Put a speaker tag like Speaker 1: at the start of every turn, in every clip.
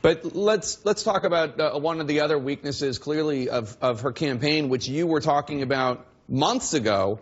Speaker 1: But let's talk about one of the other weaknesses, clearly, of her campaign, which you were talking about months ago,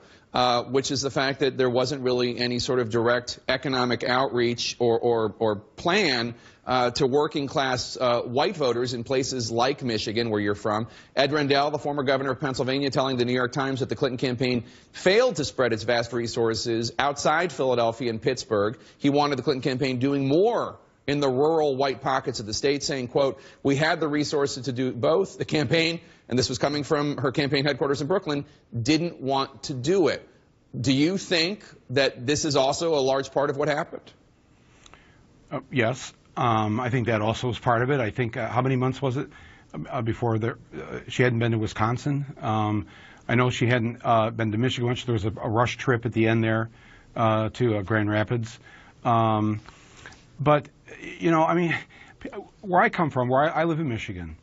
Speaker 1: which is the fact that there wasn't really any sort of direct economic outreach or plan to working class white voters in places like Michigan, where you're from. Ed Rendell, the former governor of Pennsylvania, telling the New York Times that the Clinton campaign failed to spread its vast resources outside Philadelphia and Pittsburgh. He wanted the Clinton campaign doing more in the rural white pockets of the state, saying, quote, "We had the resources to do both. The campaign," and this was coming from her campaign headquarters in Brooklyn, "didn't want to do it." Do you think that this is also a large part of what happened?
Speaker 2: Yes. I think that also was part of it. I think, how many months was it before she hadn't been to Wisconsin? I know she hadn't been to Michigan much. There was a rush trip at the end there to Grand Rapids. But, you know, I mean, where I come from, where I live in Michigan,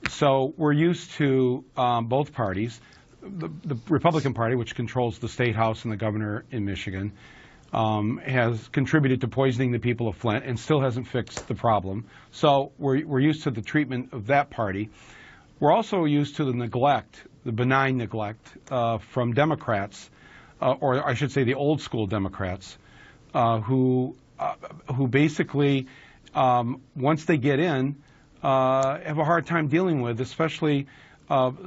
Speaker 2: so we're used to both parties. The Republican Party, which controls the state house and the governor in Michigan, has contributed to poisoning the people of Flint and still hasn't fixed the problem. So we're used to the treatment of that party. We're also used to the neglect, the benign neglect from Democrats, or I should say the old school Democrats, who basically, once they get in, have a hard time dealing with, especially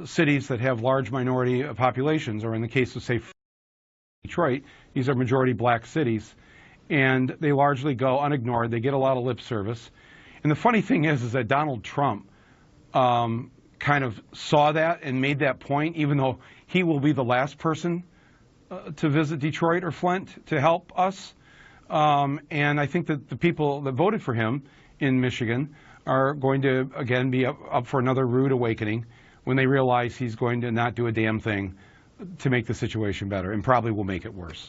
Speaker 2: cities that have large minority populations, or in the case of, say, Detroit, these are majority black cities, and they largely go unignored. They get a lot of lip service. And the funny thing is that Donald Trump kind of saw that and made that point, even though he will be the last person to visit Detroit or Flint to help us. And I think that the people that voted for him in Michigan are going to, again, be up for another rude awakening when they realize he's going to not do a damn thing to make the situation better, and probably will make it worse.